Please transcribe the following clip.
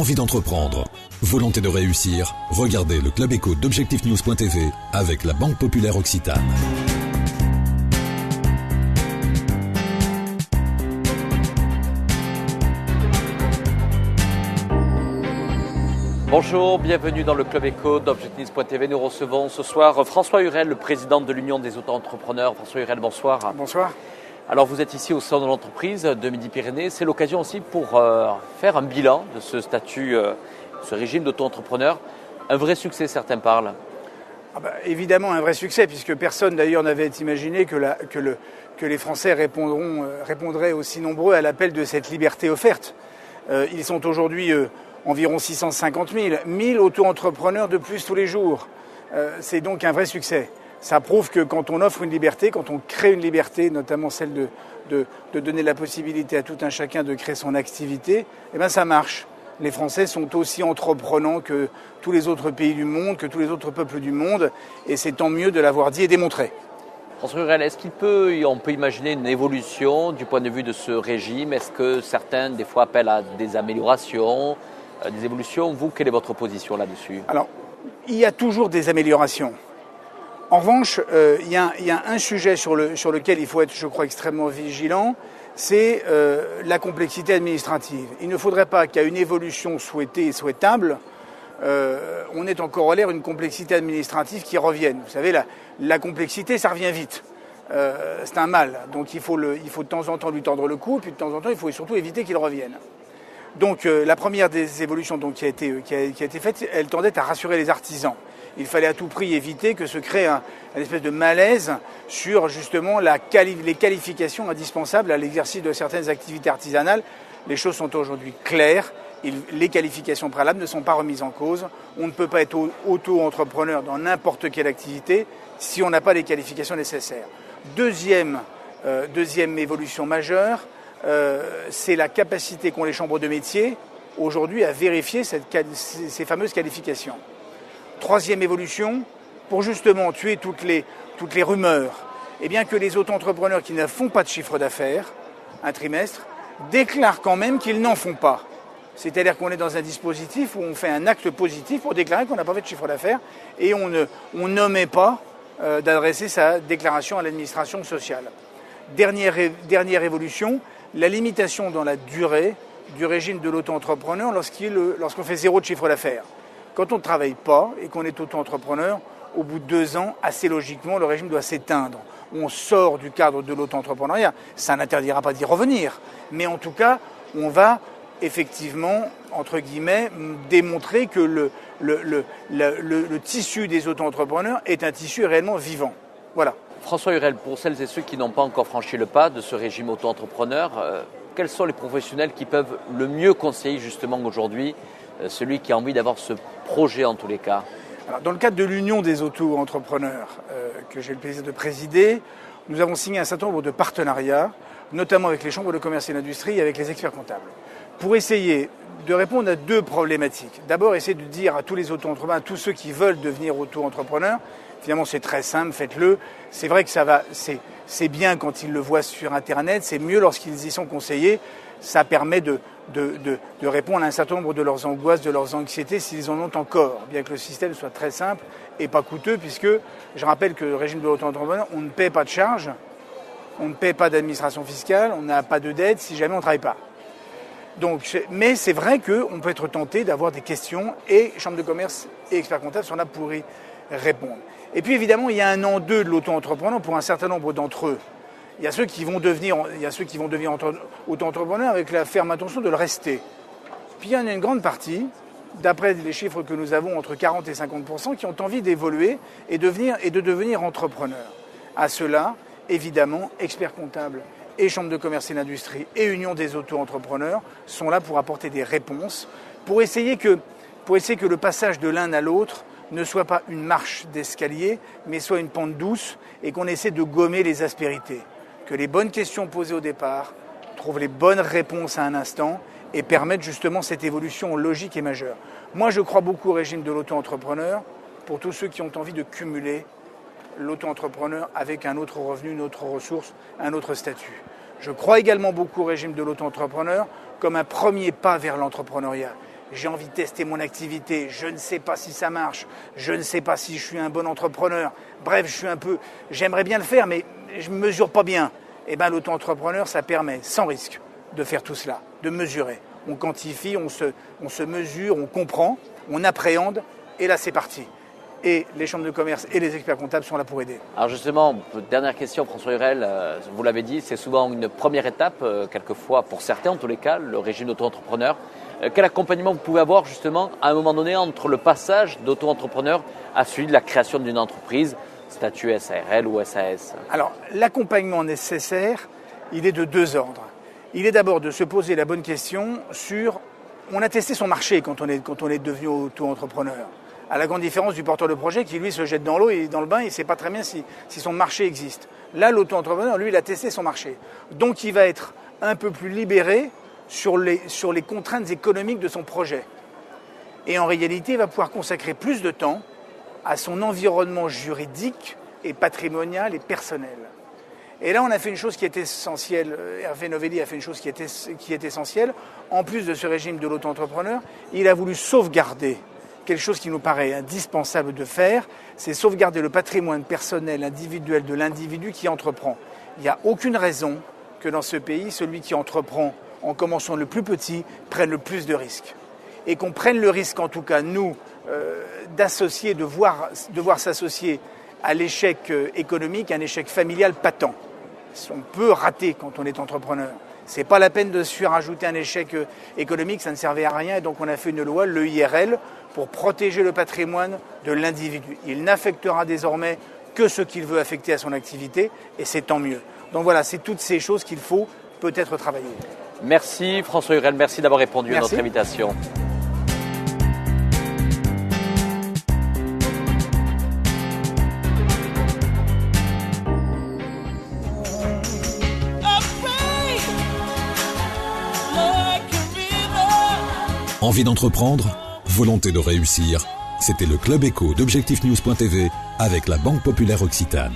envie d'entreprendre, volonté de réussir, regardez le Club Éco d'Objectifnews.tv avec la Banque Populaire Occitane. Bonjour, bienvenue dans le Club Éco d'Objectifnews.tv. Nous recevons ce soir François Hurel, le président de l'Union des auto-entrepreneurs. François Hurel, bonsoir. Bonsoir. Alors vous êtes ici au sein de l'entreprise de Midi-Pyrénées. C'est l'occasion aussi pour faire un bilan de ce statut, ce régime d'auto-entrepreneur. Un vrai succès, certains parlent. Évidemment un vrai succès, puisque personne d'ailleurs n'avait imaginé que les Français répondraient aussi nombreux à l'appel de cette liberté offerte. Ils sont aujourd'hui environ 650 000, 1000 auto-entrepreneurs de plus tous les jours. C'est donc un vrai succès. Ça prouve que quand on offre une liberté, quand on crée une liberté, notamment celle de donner la possibilité à tout un chacun de créer son activité, ça marche. Les Français sont aussi entreprenants que tous les autres pays du monde, que tous les autres peuples du monde, et c'est tant mieux de l'avoir dit et démontré. François Hurel, est-ce qu'on peut imaginer une évolution du point de vue de ce régime? Est-ce que certains, des fois, appellent à des améliorations, des évolutions? Vous, quelle est votre position là-dessus? Alors, il y a toujours des améliorations. En revanche, il y a un sujet sur lequel il faut être, je crois, extrêmement vigilant, c'est la complexité administrative. Il ne faudrait pas qu'à une évolution souhaitée et souhaitable, on ait en corollaire une complexité administrative qui revienne. Vous savez, la complexité, ça revient vite. C'est un mal. Donc il faut de temps en temps lui tordre le cou, puis de temps en temps, il faut surtout éviter qu'il revienne. Donc la première des évolutions qui a été faite, elle tendait à rassurer les artisans. Il fallait à tout prix éviter que se crée une espèce de malaise sur justement les qualifications indispensables à l'exercice de certaines activités artisanales. Les choses sont aujourd'hui claires. Les qualifications préalables ne sont pas remises en cause. On ne peut pas être auto-entrepreneur dans n'importe quelle activité si on n'a pas les qualifications nécessaires. Deuxième évolution majeure, c'est la capacité qu'ont les chambres de métiers aujourd'hui à vérifier ces fameuses qualifications. Troisième évolution, pour justement tuer toutes les rumeurs, que les auto-entrepreneurs qui ne font pas de chiffre d'affaires, un trimestre, déclarent quand même qu'ils n'en font pas. C'est-à-dire qu'on est dans un dispositif où on fait un acte positif pour déclarer qu'on n'a pas fait de chiffre d'affaires et on n'omet pas d'adresser sa déclaration à l'administration sociale. Dernière évolution, la limitation dans la durée du régime de l'auto-entrepreneur lorsqu'on fait zéro de chiffre d'affaires. Quand on ne travaille pas et qu'on est auto-entrepreneur, au bout de 2 ans, assez logiquement, le régime doit s'éteindre. On sort du cadre de l'auto-entrepreneuriat. Ça n'interdira pas d'y revenir. Mais en tout cas, on va effectivement, entre guillemets, démontrer que le tissu des auto-entrepreneurs est un tissu réellement vivant. Voilà. François Hurel, pour celles et ceux qui n'ont pas encore franchi le pas de ce régime auto-entrepreneur, quels sont les professionnels qui peuvent le mieux conseiller justement aujourd'hui celui qui a envie d'avoir ce projet en tous les cas? Alors, dans le cadre de l'Union des auto-entrepreneurs que j'ai le plaisir de présider, nous avons signé un certain nombre de partenariats, notamment avec les chambres de commerce et d'industrie et avec les experts comptables, pour essayer de répondre à 2 problématiques. D'abord, essayer de dire à tous les auto-entrepreneurs, à tous ceux qui veulent devenir auto-entrepreneurs, finalement c'est très simple, faites-le. C'est vrai que c'est bien quand ils le voient sur Internet, c'est mieux lorsqu'ils y sont conseillés. Ça permet de répondre à un certain nombre de leurs angoisses, de leurs anxiétés, s'ils en ont encore, bien que le système soit très simple et pas coûteux, puisque je rappelle que le régime de l'auto-entrepreneur, on ne paie pas de charges, on ne paie pas d'administration fiscale, on n'a pas de dette si jamais on ne travaille pas. Donc, mais c'est vrai qu'on peut être tenté d'avoir des questions et Chambre de commerce et experts comptables sont là pour y répondre. Et puis évidemment, il y a un en-deux de l'auto-entrepreneur pour un certain nombre d'entre eux. Il y a ceux qui vont devenir auto-entrepreneurs avec la ferme intention de le rester. Puis il y en a une grande partie, d'après les chiffres que nous avons, entre 40 et 50%, qui ont envie d'évoluer et de devenir entrepreneurs. À cela, évidemment, experts comptables et Chambre de commerce et d'industrie et Union des auto-entrepreneurs sont là pour apporter des réponses, pour essayer que le passage de l'un à l'autre ne soit pas une marche d'escalier, mais soit une pente douce et qu'on essaie de gommer les aspérités. Que les bonnes questions posées au départ trouvent les bonnes réponses à un instant et permettent justement cette évolution logique et majeure. Moi, je crois beaucoup au régime de l'auto-entrepreneur pour tous ceux qui ont envie de cumuler l'auto-entrepreneur avec un autre revenu, une autre ressource, un autre statut. Je crois également beaucoup au régime de l'auto-entrepreneur comme un premier pas vers l'entrepreneuriat. j'ai envie de tester mon activité, je ne sais pas si ça marche, je ne sais pas si je suis un bon entrepreneur, bref, j'aimerais bien le faire, mais je ne mesure pas bien. Eh bien, l'auto-entrepreneur, ça permet, sans risque, de faire tout cela, de mesurer. On quantifie, on se mesure, on comprend, on appréhende, et là, c'est parti. Et les chambres de commerce et les experts comptables sont là pour aider. Alors justement, dernière question, François Hurel, vous l'avez dit, c'est souvent une première étape, quelquefois pour certains en tous les cas, le régime d'auto-entrepreneur. Quel accompagnement vous pouvez avoir justement à un moment donné entre le passage d'auto-entrepreneur à celui de la création d'une entreprise, statut SARL ou SAS? Alors l'accompagnement nécessaire, il est de deux ordres. Il est d'abord de se poser la bonne question sur, on a testé son marché quand on est devenu auto-entrepreneur. À la grande différence du porteur de projet qui, lui, se jette dans l'eau et dans le bain, il ne sait pas très bien si son marché existe. Là, l'auto-entrepreneur, lui, il a testé son marché. Donc, il va être un peu plus libéré sur les contraintes économiques de son projet. Et en réalité, il va pouvoir consacrer plus de temps à son environnement juridique et patrimonial et personnel. Et là, on a fait une chose qui est essentielle. Hervé Novelli a fait une chose qui est essentielle. En plus de ce régime de l'auto-entrepreneur, il a voulu sauvegarder quelque chose qui nous paraît indispensable de faire, c'est sauvegarder le patrimoine personnel, individuel de l'individu qui entreprend. Il n'y a aucune raison que dans ce pays, celui qui entreprend en commençant le plus petit prenne le plus de risques. Et qu'on prenne le risque, en tout cas, nous, d'associer, de voir s'associer à l'échec économique, un échec familial patent. On peut rater quand on est entrepreneur. C'est pas la peine de se rajouter un échec économique, ça ne servait à rien. Et donc on a fait une loi, le IRL, pour protéger le patrimoine de l'individu. Il n'affectera désormais que ce qu'il veut affecter à son activité, et c'est tant mieux. Donc voilà, c'est toutes ces choses qu'il faut peut-être travailler. Merci François Hurel, merci d'avoir répondu à notre invitation. Envie d'entreprendre? Volonté de réussir? C'était le Club Éco d'Objectif News.tv avec la Banque Populaire Occitane.